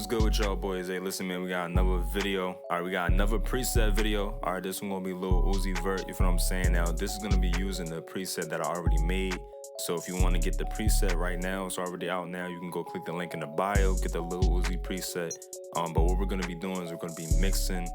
what's good with y'all boys? Hey, listen, man, we got another video. All right, we got another preset video. All right, this one gonna be Lil Uzi Vert. You feel what I'm saying? Now, this is gonna be using the preset that I already made. So if you want to get the preset right now, it's already out now. You can go click the link in the bio, get the Lil Uzi preset. But what we're gonna be doing is we're gonna be mixing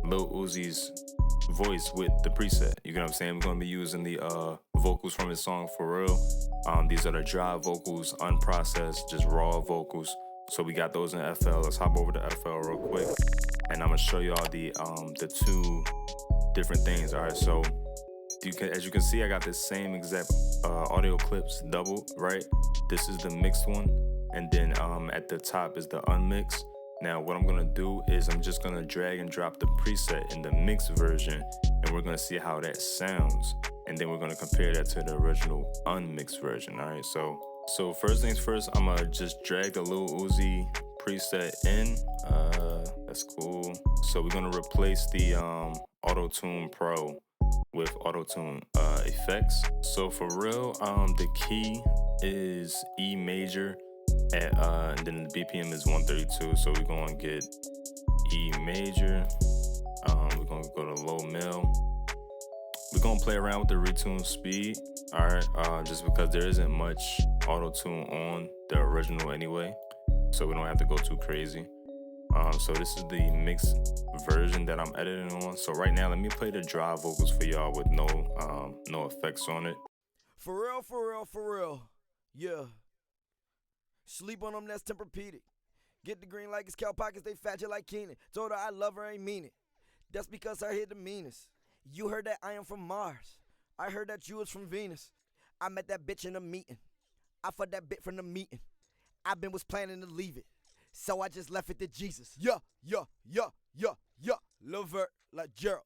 Lil Uzi's voice with the preset. You know what I'm saying? We're gonna be using the vocals from his song For Real. These are the dry vocals, unprocessed, just raw vocals. So we got those in FL. Let's hop over to FL real quick, and I'm gonna show y'all the two different things. All right, so as you can see, I got this same exact audio clips doubled, right? This is the mixed one, and then at the top is the unmixed. Now what I'm gonna do is I'm just gonna drag and drop the preset in the mixed version, and we're gonna see how that sounds, and then we're gonna compare that to the original unmixed version. All right, so first things first, I'm gonna just drag the Lil Uzi preset in. That's cool. So we're gonna replace the Auto-Tune Pro with Auto-Tune effects. So for real, the key is E major, and then the BPM is 132. So we're gonna get E major. We're gonna go to low mill. We're gonna play around with the retune speed, all right, just because there isn't much auto-tune on the original anyway, so we don't have to go too crazy. So this is the mixed version that I'm editing on. So right now, let me play the dry vocals for y'all with no effects on it. For real, for real, for real, yeah. Sleep on them, that's Tempur-Pedic. Get the green like it's cow pockets, they fat you like Keenan. Told her I love her, ain't mean it. That's because I hit the meanest. You heard that I am from Mars. I heard that you was from Venus. I met that bitch in a meeting. I fucked that bitch from the meeting. I was planning to leave it, so I just left it to Jesus. Yeah. Lil Vert like Gerald.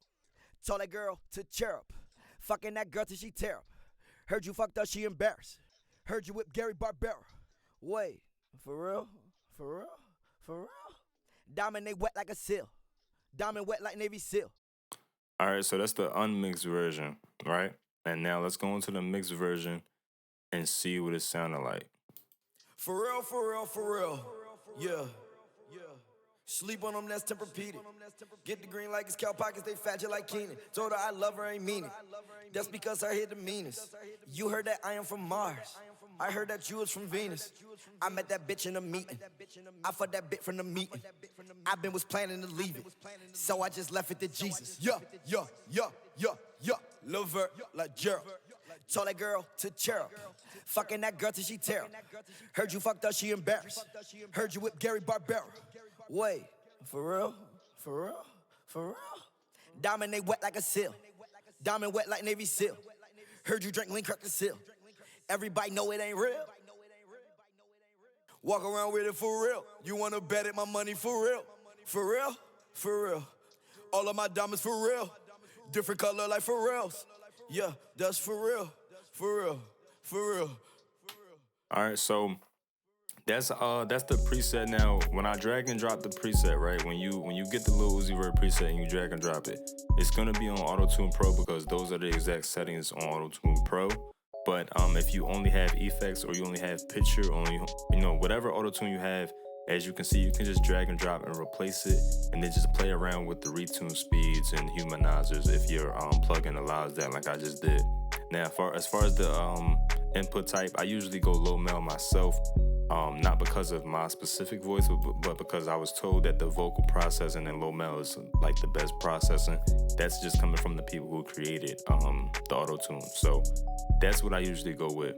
Told that girl to cheer up. Fucking that girl till she tear up. Heard you fucked up, she embarrassed. Heard you whip Gary Barbera. Wait, for real? For real? For real? Diamond, they wet like a seal. Diamond wet like Navy SEAL. All right, so that's the unmixed version, right? And now let's go into the mixed version and see what it sounded like. For real, for real, for real, yeah. Sleep on them, that's Tempur-Pedic. Get the green like it's cow pockets, they fat you like Keenan. Told her I love her, ain't mean it. That's because I hit the meanest. You heard that I am from Mars. I heard that you was from Venus. I met that bitch in a meeting. I fucked that bitch from the meeting. I was planning to leave it, so I just left it to Jesus. Yeah. Lil Vert like Gerald. Told that girl to cheer up. Fucking that girl till she tear up. Heard you fucked up, she embarrassed. Heard you whip Gary Barbera. Wait, for real? For real? For real? Diamond, they wet like a seal. Diamond wet like Navy SEAL. Heard you drink lean, crack the seal. Everybody know it ain't real. Walk around with it for real. You wanna bet it, my money for real. For real? For real. All of my diamonds for real. Different color like for reals. Yeah, that's for real. For real. For real. All right, so that's the preset. Now, when I drag and drop the preset, right? When you get the Lil Uzi Vert preset and you drag and drop it, it's gonna be on Auto-Tune Pro because those are the exact settings on Auto-Tune Pro. But if you only have effects or you only have picture, only whatever auto-tune you have, as you can see, you can just drag and drop and replace it, and then just play around with the retune speeds and humanizers if your plugin allows that, like I just did. Now, as far as the input type, I usually go low mel myself, not because of my specific voice, but because I was told that the vocal processing in low mel is like the best processing. That's just coming from the people who created the auto-tune. So that's what I usually go with.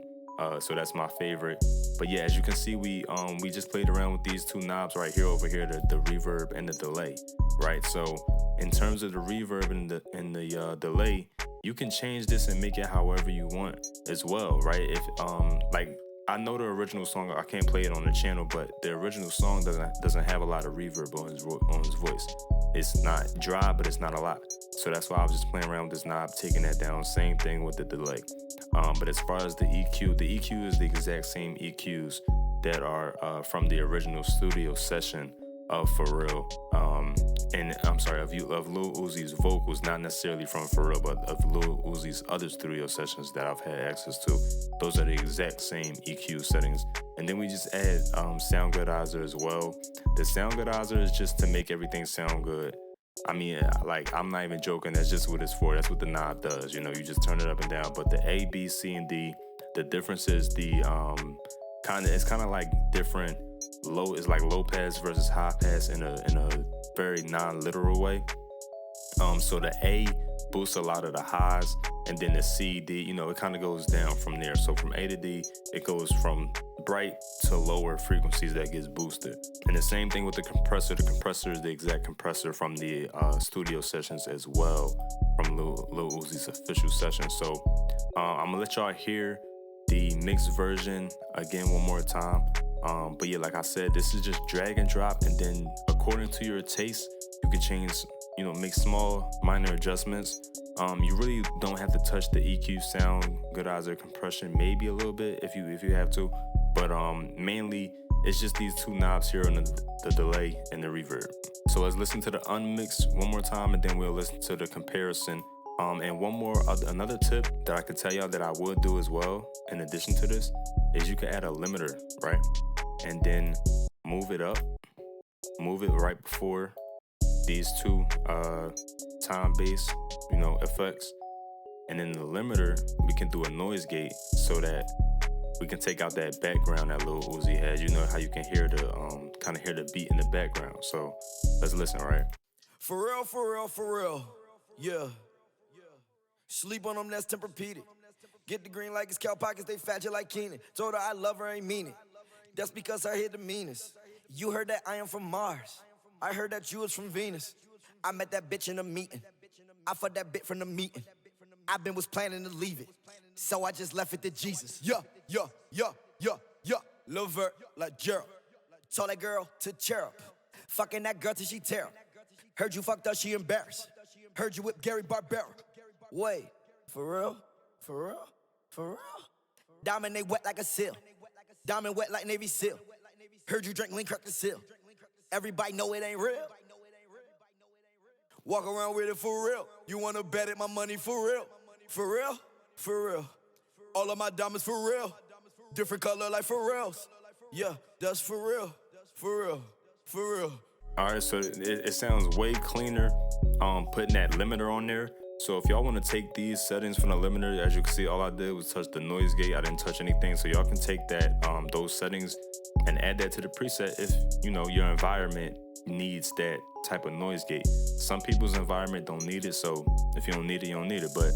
So that's my favorite. But yeah, as you can see, we just played around with these two knobs right here, over here, the reverb and the delay, right? So in terms of the reverb and the delay, you can change this and make it however you want as well, right? If like, I know the original song, I can't play it on the channel, but the original song doesn't have a lot of reverb on his voice. It's not dry, but it's not a lot. So that's why I was just playing around with this knob, taking that down. Same thing with the delay. But as far as the EQ is the exact same EQs that are from the original studio session of Pharrell. And I'm sorry, of Lil Uzi's vocals, not necessarily from Pharrell, but of Lil Uzi's other studio sessions that I've had access to. Those are the exact same EQ settings. And then we just add sound goodizer as well. The sound goodizer is just to make everything sound good. I mean, like, I'm not even joking. That's just what it's for. That's what the knob does. You know, you just turn it up and down. But the A, B, C, and D, the difference is the it's kind of like different low. It's like low pass versus high pass in a very non-literal way. So the A boosts a lot of the highs, and then the C, D, you know, it kind of goes down from there. So from A to D, it goes from bright to lower frequencies that gets boosted. And the same thing with the compressor. The compressor is the exact compressor from the studio sessions as well, from Lil Uzi's official session. So I'm gonna let y'all hear the mixed version again one more time. But yeah, like I said, this is just drag and drop, and then according to your taste, you can change, you know, make small minor adjustments. You really don't have to touch the EQ, sound goodizer, compression, maybe a little bit if you have to, but mainly it's just these two knobs here on the delay and the reverb. So let's listen to the unmixed one more time, and then we'll listen to the comparison. And another tip that I could tell y'all that I would do as well, in addition to this, is you can add a limiter, right? And then move it up, move it right before these two time bass, you know, effects. And then the limiter, we can do a noise gate so that we can take out that background that Lil Uzi had. You know how you can hear the kind of hear the beat in the background. So let's listen, right? For real, for real, for real. Yeah. Sleep on them, that's Tempur-Pedic. Get the green like it's cow pockets, they fat you like Keenan. Told her I love her, ain't mean it. That's because I hit the meanest. You heard that I am from Mars. I heard that you was from Venus. I met that bitch in a meeting. I fucked that bitch from the meeting. Was planning to leave it, so I just left it to Jesus. Yeah. Lil Vert, like Gerald. Told that girl to cherub. Fucking that girl till she tear up. Heard you fucked up, she embarrassed. Heard you whip Gary Barbera. Wait, for real? For real? For real? Diamond, they wet like a seal. Diamond wet like Navy SEAL. Heard you drink lean, crack the seal. Everybody know it ain't real. Walk around with it for real. You wanna bet it, my money for real. For real? For real. All of my diamonds for real. Different color like for reals. Yeah, that's for real. For real. For real. All right, so it sounds way cleaner putting that limiter on there. So if y'all want to take these settings from the limiter, as you can see, all I did was touch the noise gate. I didn't touch anything. So y'all can take that those settings and add that to the preset if, you know, your environment needs that type of noise gate. Some people's environment don't need it, so if you don't need it, you don't need it. But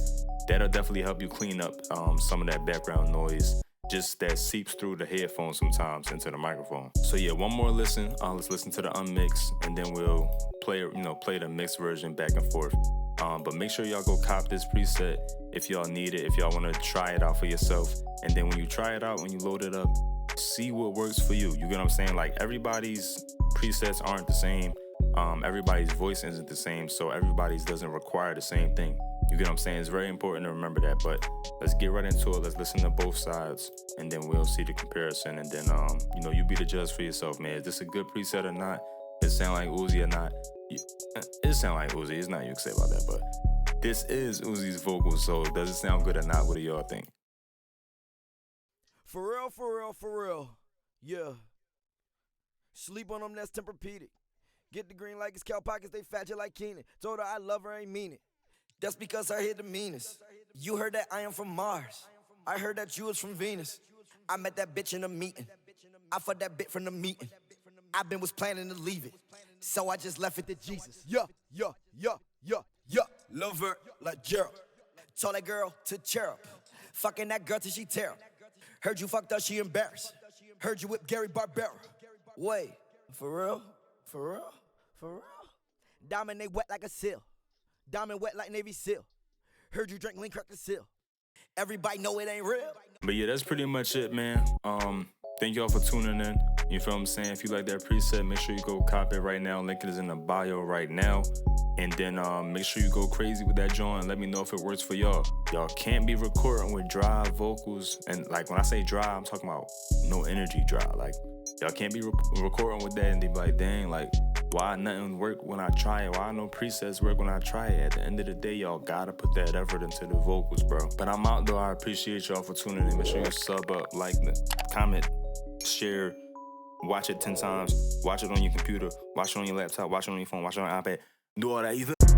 that'll definitely help you clean up some of that background noise just that seeps through the headphones sometimes into the microphone. So yeah, one more listen. Let's listen to the unmixed, and then we'll play the mixed version back and forth. But make sure y'all go cop this preset if y'all need it, if y'all want to try it out for yourself. And then when you try it out, when you load it up, see what works for you. You get what I'm saying? Like, everybody's presets aren't the same. Everybody's voice isn't the same, so everybody's doesn't require the same thing. You get what I'm saying? It's very important to remember that. But let's get right into it. Let's listen to both sides, and then we'll see the comparison. And then, you be the judge for yourself, man. Is this a good preset or not? Does it sound like Uzi or not? It sound like Uzi. It's not you can say about that, but this is Uzi's vocals, so does it sound good or not? What do y'all think? For real, for real, for real. Yeah. Sleep on them, that's Tempur-Pedic. Get the green like it's cow pockets, they fat you like Keenan. Told her I love her, ain't mean it. That's because I hit the meanest. You heard that I am from Mars. I heard that you was from Venus. I met that bitch in a meeting. I fucked that bitch from the meeting. Was planning to leave it, so I just left it to Jesus. Yeah. Lil Vert, like Gerald. Told that girl to cherub. Fucking that girl till she tear up. Heard you fucked up, she embarrassed. Heard you whip Gary Barbera. Wait, for real? For real? For real? Diamond, they wet like a seal. Diamond wet like Navy SEAL. Heard you drink lean, crack the seal. Everybody know it ain't real. But yeah, that's pretty much it, man. Thank y'all for tuning in. You feel what I'm saying? If you like that preset, make sure you go cop it right now. Link is in the bio right now. And then make sure you go crazy with that joint and let me know if it works for y'all. Y'all can't be recording with dry vocals. And like when I say dry, I'm talking about no energy dry. Like Y'all can't be recording with that and they be like, dang, like, why nothing work when I try it? Why no presets work when I try it? At the end of the day, y'all gotta put that effort into the vocals, bro. But I'm out though. I appreciate y'all for tuning in. Make sure you sub up, like, comment, share, watch it 10 times. Watch it on your computer, watch it on your laptop, watch it on your phone, watch it on your iPad. Do all that.